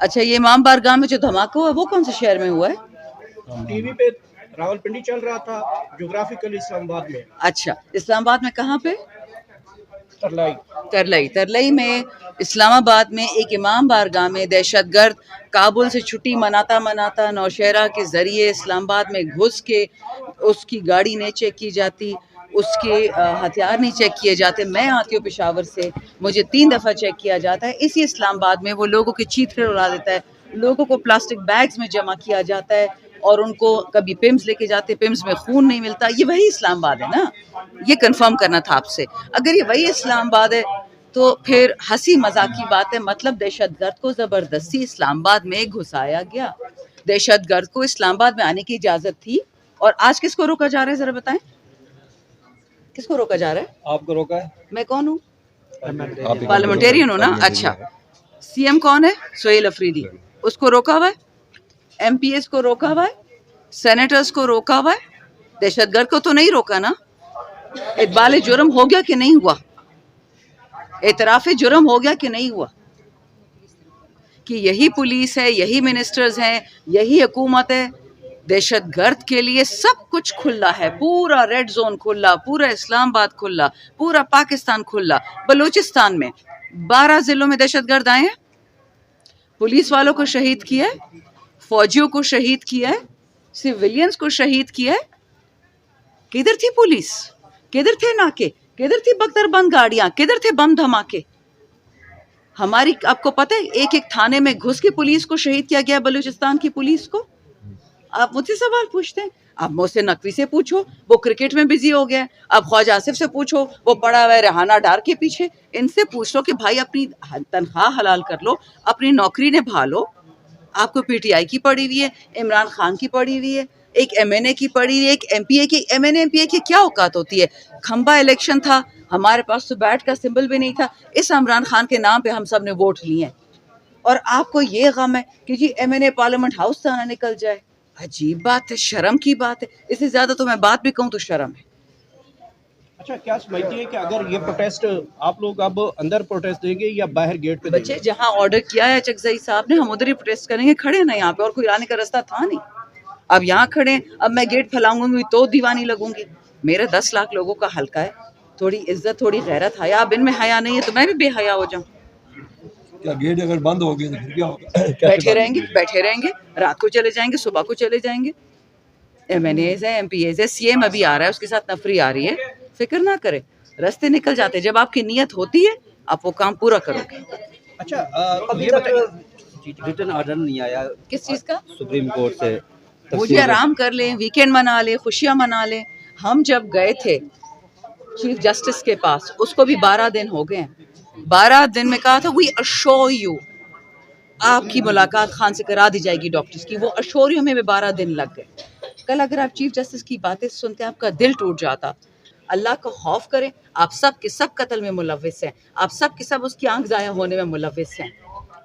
अच्छा, ये इमाम बारगाह में जो धमाका हुआ वो कौन से शहर में हुआ है? टीवी पे रावलपिंडी चल रहा था, ज्योग्राफिकल इस्लामाबाद में। अच्छा, इस्लामाबाद में कहाँ पे? तरलाई। तरलई में इस्लामाबाद में एक इमाम बारगाह में दहशतगर्द काबुल से छुट्टी मनाता मनाता नौशहरा के ज़रिए इस्लामाबाद में घुस के उसकी गाड़ी नहीं चेक की जाती, उसके हथियार नहीं चेक किए जाते। मैं आती हूँ पेशावर से, मुझे 3 दफ़ा चेक किया जाता है। इसी इस्लामाबाद में वो लोगों के चीथड़े उड़ा देता है, लोगों को प्लास्टिक बैग्स में जमा किया जाता है और उनको कभी पिम्स लेके जाते, पिम्स में खून नहीं मिलता। ये वही इस्लामाबाद है ना? ये कंफर्म करना था आपसे। अगर ये वही इस्लामाबाद है तो फिर हंसी मजाक की बात है। मतलब दहशतगर्द को जबरदस्ती इस्लामाबाद में घुसाया गया। दहशतगर्द को इस्लामाबाद में आने की इजाजत थी और आज किसको रोका जा रहा है, जरा बताएं, किसको रोका जा रहा है? आपको रोका है? मैं कौन हूँ? पार्लियामेंटेरियन हो ना? अच्छा, सीएम कौन है? सोहेल अफरीदी, उसको रोका हुआ है। एमपीएस को रोका हुआ है, सेनेटर्स को रोका हुआ है, दहशतगर्द को तो नहीं रोका ना? इकबाल जुर्म हो गया कि नहीं हुआ? एतराफ़ जुर्म हो गया कि नहीं हुआ? कि यही पुलिस है, यही मिनिस्टर्स हैं, यही हुकूमत है। दहशतगर्द के लिए सब कुछ खुला है, पूरा रेड जोन खुला, पूरा इस्लामाबाद खुला, पूरा पाकिस्तान खुला। बलूचिस्तान में 12 जिलों में दहशतगर्द आए हैं, पुलिस वालों को शहीद किया है, फौजियों को शहीद किया है, सिविलियंस को शहीद किया है। किधर थी पुलिस? किधर थे नाके? किधर थी बख्तरबंद गाड़ियां? किधर थे बम धमाके? हमारी, आपको पता है, एक एक थाने में घुस के पुलिस को शहीद किया गया, बलूचिस्तान की पुलिस को। आप मुझसे सवाल पूछते हैं, आप मुझसे नकवी से पूछो, वो क्रिकेट में बिजी हो गया। आप ख्वाजा आसिफ से पूछो, वो पड़ा हुआ है रेहाना डार के पीछे। इनसे पूछ लो कि भाई अपनी तनख्वाह हलाल कर लो, अपनी नौकरी निभा लो। आपको पीटीआई की पड़ी हुई है, इमरान खान की पड़ी हुई है, एक एमएनए की पड़ी हुई है, एक एमपीए की। एमएनए एमपीए की क्या औकात होती है? खंबा इलेक्शन था, हमारे पास तो बैट का सिंबल भी नहीं था, इस इमरान खान के नाम पे हम सब ने वोट लिए हैं। और आपको ये गम है कि जी एमएनए पार्लियामेंट हाउस से ना निकल जाए। अजीब बात है, शर्म की बात है। इससे ज्यादा तो मैं बात भी कहूँ तो शर्म है। अच्छा, क्या समझती है कि अगर ये प्रोटेस्ट आप लोग अब अंदर प्रोटेस्ट देंगे या बाहर गेट पे बच्चे, जहाँ ऑर्डर किया है चकजई साहब ने, हम उधर ही प्रोटेस्ट करेंगे। खड़े ना यहाँ पे, और कोई आने का रास्ता था नहीं। अब यहाँ खड़े, अब मैं गेट फैलाऊंगी तो दीवानी लगूंगी। मेरा 10 लाख लोगों का हल्का है, थोड़ी इज्जत, थोड़ी गैरत, हया। अब इनमें हया नहीं है तो मैं भी बेहया हो जाऊं? क्या गेट अगर बंद हो गए तो फिर क्या होगा? बैठे रहेंगे, बैठे रहेंगे, रात को चले जाएंगे, सुबह को चले जाएंगे। एमएनएज है, एमपीएज है, सीएम अभी आ रहा है, उसके साथ नफरी आ रही है। फिक्र ना करें, रास्ते निकल जाते। जब आपकी नीयत होती है आप वो काम पूरा करोगे। अच्छा, अभी ये तक रिटर्न ऑर्डर नहीं आया किस चीज का? सुप्रीम कोर्ट से। मुझे आराम कर लें, वीकेंड मना लें, खुशियां मना लें। हम जब गए थे चीफ जस्टिस के पास, उसको भी 12 दिन हो गए हैं। 12 दिन में कहा था वी अश्योर यू, आपकी मुलाकात खान से करा दी जाएगी डॉक्टर्स की। वो अश्योर यू में भी 12 दिन लग गए। कल अगर आप चीफ जस्टिस की बातें सुनते आपका दिल टूट जाता। अल्लाह का खौफ करें, आप सब के सब कत्ल में मुलविस हैं, आप सब के सब उसकी आंख जाया होने में मुलविस हैं।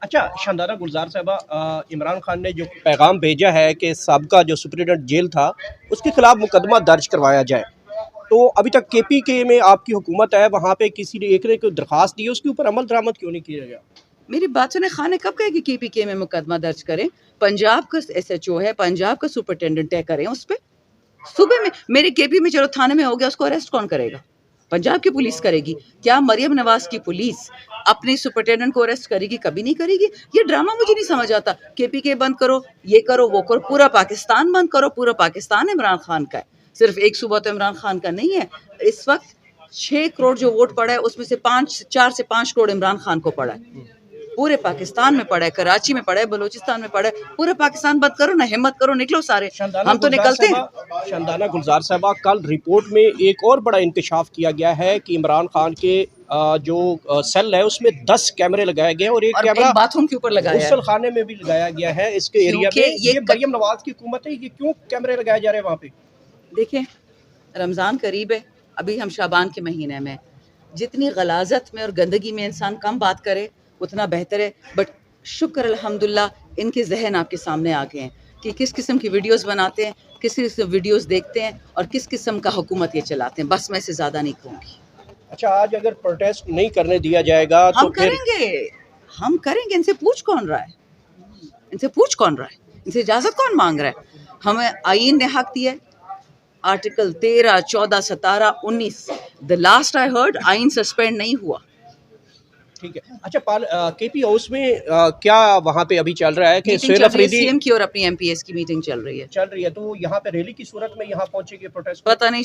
अच्छा, शानदारा गुलजार साहबा, इमरान खान ने जो पैगाम भेजा है कि सबका जो सुप्रीडेंट जेल था उसके खिलाफ मुकदमा दर्ज करवाया जाए, तो अभी तक केपीके में आपकी हुकूमत है, वहाँ पे किसी ने एक ने कोई दरखास्त दी है, उसके ऊपर अमल दरामद क्यों नहीं किया गया? मेरी बात सुने, खान ने कब कहा कि केपीके में मुकदमा दर्ज करें? पंजाब का एसएचओ है, पंजाब का सुपरिटेंडेंट तय करें उस पर। सुबह में मेरे केपी में चलो थाने में हो गया, उसको अरेस्ट कौन करेगा? पंजाब की पुलिस करेगी। क्या मरियम नवाज की पुलिस अपने सुपरिटेंडेंट को अरेस्ट करेगी? कभी नहीं करेगी। ये ड्रामा मुझे नहीं समझ आता। केपीके बंद करो, ये करो, वो करो, पूरा पाकिस्तान बंद करो। पूरा पाकिस्तान इमरान खान का है, सिर्फ एक सूबा तो इमरान खान का नहीं है। इस वक्त 6 करोड़ जो वोट पड़ा है उसमें से 4 से 5 करोड़ इमरान खान को पड़ा है। पूरे पाकिस्तान में पड़ा है, कराची में पड़ा है, बलूचिस्तान में पड़ा है। पूरा पाकिस्तान बंद करो ना, हिम्मत करो, निकलो सारे। हम तो निकलते हैं। शानदाना गुलजार साहबा, कल रिपोर्ट में एक और बड़ा इंकशाफ किया गया है कि इमरान खान के जो सेल है उसमें 10 कैमरे लगाए गए हैं और एक कैमरा बाथरूम के ऊपर लगाया है, गुसल खाने में भी लगाया गया है इसके एरिया में। ये मरियम नवाज की हुकूमत है, ये क्यों कैमरे लगाए जा रहे हैं वहाँ पे? देखें, रमज़ान करीब है, अभी हम शाबान के महीने में। जितनी गलाजत में और गंदगी में इंसान कम बात करे उतना बेहतर है। बट शुक्र अल्हम्दुलिल्लाह इनके जहन आपके सामने आ गए हैं कि किस किस्म की वीडियोस बनाते हैं, किस किस्म की वीडियोस देखते हैं और किस किस्म का हुकूमत ये चलाते हैं। बस मैं इससे ज़्यादा नहीं कहूँगी। अच्छा, आज अगर प्रोटेस्ट नहीं करने दिया जाएगा तो हम करेंगे, हम करेंगे। इनसे पूछ कौन रहा है? इनसे पूछ कौन रहा है? इनसे इजाजत कौन मांग रहा है? हमें आईन ने हक दिया है, article 13, 14, 17, 19। The last I heard आईन सस्पेंड नहीं हुआ। ठीक है। अच्छा केपी हाउस में क्या वहाँ पे अभी चल रहा है कि मीटिंग सुहेल चल रही है अफरीदी सीएम की और अपनी एमपीएस की मीटिंग चल रही है। चल रही है, तो यहाँ पे रैली की सूरत में यहाँ पहुंचेगी प्रोटेस्ट? पता नहीं